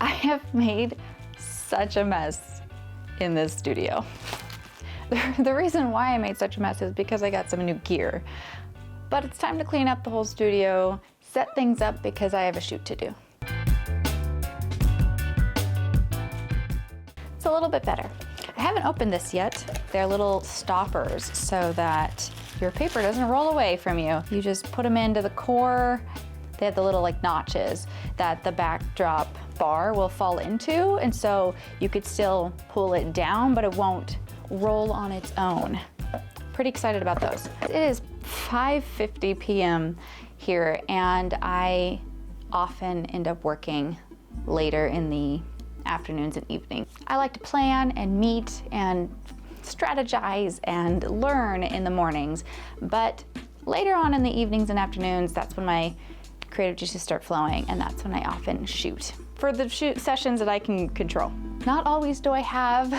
I have made such a mess in this studio. The reason why I made such a mess is because I got some new gear. But it's time to clean up the whole studio, set things up because I have a shoot to do. It's a little bit better. I haven't opened this yet. They're little stoppers so that your paper doesn't roll away from you. You just put them into the core. They have the little like notches that the backdrop bar will fall into, and so you could still pull it down, but it won't roll on its own. Pretty excited about those. It is 5:50 p.m. here, and I often end up working later in the afternoons and evenings. I like to plan and meet and strategize and learn in the mornings, but later on in the evenings and afternoons, that's when my creative juices start flowing, and that's when I often shoot for the shoot sessions that I can control. Not always do I have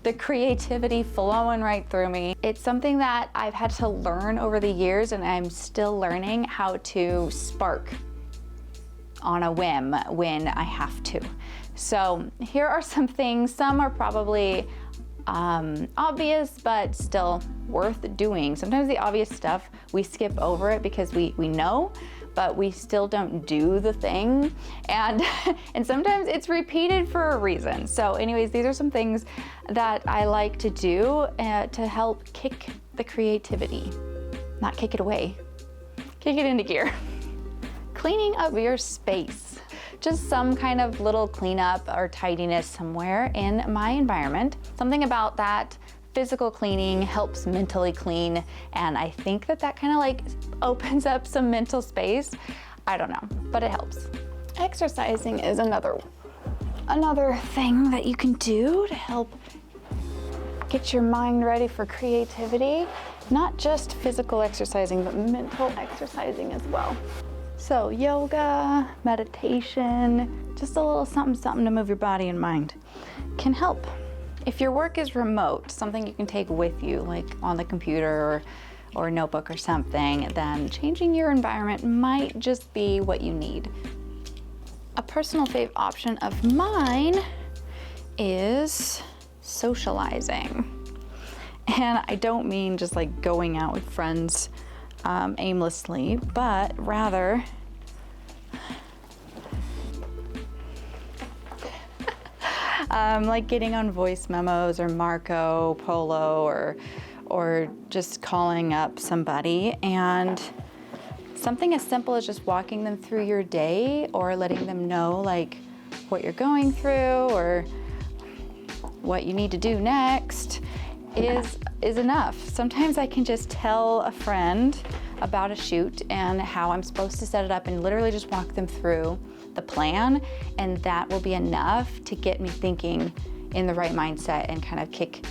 the creativity flowing right through me. It's something that I've had to learn over the years, and I'm still learning how to spark on a whim when I have to. So here are some things. Some are probably obvious, but still worth doing. Sometimes the obvious stuff, we skip over it because we know, but we still don't do the thing. And, and sometimes it's repeated for a reason. So anyways, these are some things that I like to do to help kick the creativity. Not kick it away, kick it into gear. Cleaning up your space. Just some kind of little cleanup or tidiness somewhere in my environment. Something about that physical cleaning helps mentally clean, and I think that kind of like opens up some mental space. I don't know, but it helps. Exercising is another thing that you can do to help get your mind ready for creativity. Not just physical exercising, but mental exercising as well. So yoga, meditation, just a little something to move your body and mind can help. If your work is remote, something you can take with you, like on the computer or a notebook or something, then changing your environment might just be what you need. A personal fave option of mine is socializing. And I don't mean just like going out with friends aimlessly, but rather like getting on voice memos or Marco Polo or just calling up somebody, and something as simple as just walking them through your day or letting them know like what you're going through or what you need to do next is enough. Sometimes I can just tell a friend about a shoot and how I'm supposed to set it up and literally just walk them through the plan, and that will be enough to get me thinking in the right mindset and kind of kick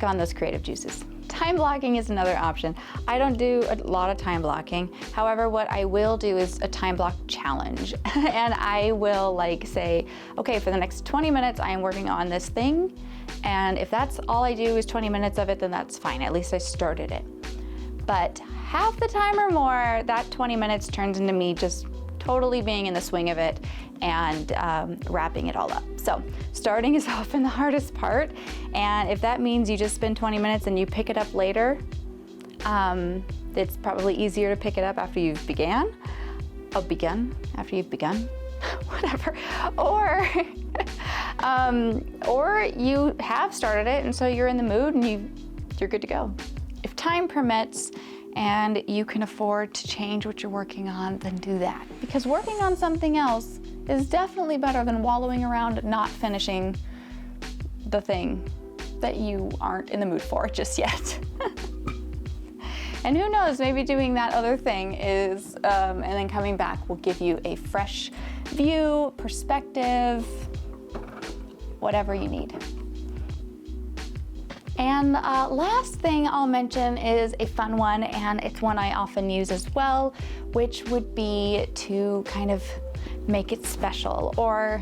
on those creative juices. Time blocking is another option. I don't do a lot of time blocking. However, what I will do is a time block challenge. And I will like say, okay, for the next 20 minutes, I am working on this thing. And if that's all I do is 20 minutes of it, then that's fine. At least I started it. But half the time or more, that 20 minutes turns into me just totally being in the swing of it and wrapping it all up. So starting is often the hardest part. And if that means you just spend 20 minutes and you pick it up later, it's probably easier to pick it up after you've begun, whatever. Or you have started it and so you're in the mood and you're good to go. If time permits and you can afford to change what you're working on, then do that. Because working on something else is definitely better than wallowing around not finishing the thing that you aren't in the mood for just yet. And who knows, maybe doing that other thing is, and then coming back will give you a fresh view, perspective, whatever you need. And last thing I'll mention is a fun one, and it's one I often use as well, which would be to kind of make it special or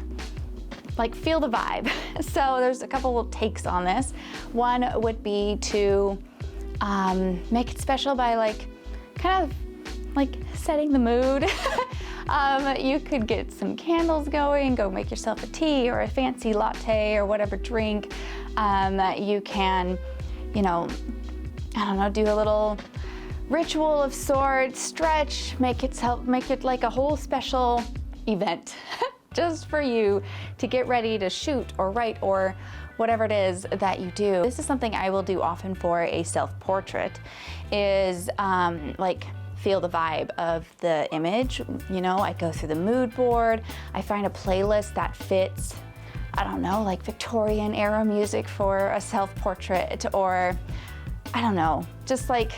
like feel the vibe. So there's a couple of takes on this. One would be to make it special by like kind of like setting the mood. You could get some candles going, go make yourself a tea or a fancy latte or whatever drink. You can, you know, I don't know, do a little ritual of sorts, stretch, make it like a whole special event just for you to get ready to shoot or write or whatever it is that you do. This is something I will do often for a self-portrait, is like feel the vibe of the image. You know, I go through the mood board, I find a playlist that fits, I don't know, like Victorian era music for a self-portrait, or I don't know, just like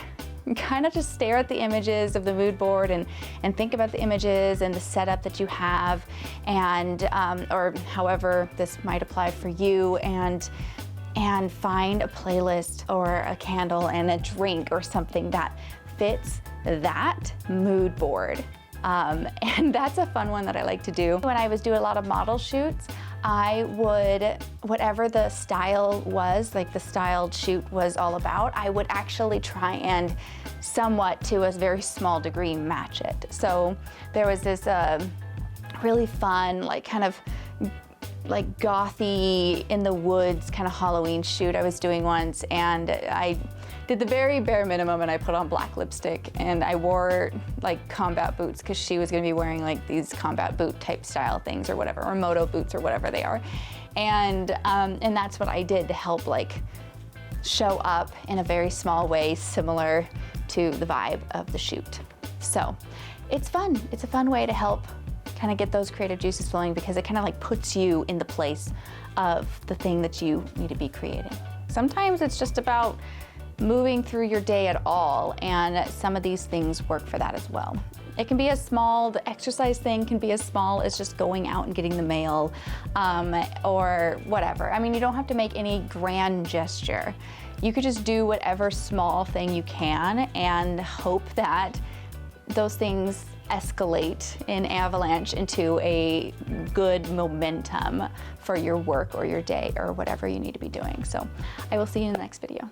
kind of just stare at the images of the mood board and think about the images and the setup that you have, and or however this might apply for you, and find a playlist or a candle and a drink or something that fits that mood board. And that's a fun one that I like to do. When I was doing a lot of model shoots, I would, whatever the style was, like the styled shoot was all about, I would actually try and somewhat, to a very small degree, match it. So there was this really fun, like kind of like gothy in the woods kind of Halloween shoot I was doing once, and I did the very bare minimum, and I put on black lipstick and I wore like combat boots because she was gonna be wearing like these combat boot type style things or whatever, or moto boots or whatever they are. And that's what I did to help like show up in a very small way similar to the vibe of the shoot. So it's fun. It's a fun way to help kind of get those creative juices flowing, because it kind of like puts you in the place of the thing that you need to be creating. Sometimes it's just about moving through your day at all, and some of these things work for that as well. It can be as small, the exercise thing can be as small as just going out and getting the mail, or whatever. I mean, you don't have to make any grand gesture. You could just do whatever small thing you can and hope that those things escalate in avalanche into a good momentum for your work or your day or whatever you need to be doing. So I will see you in the next video.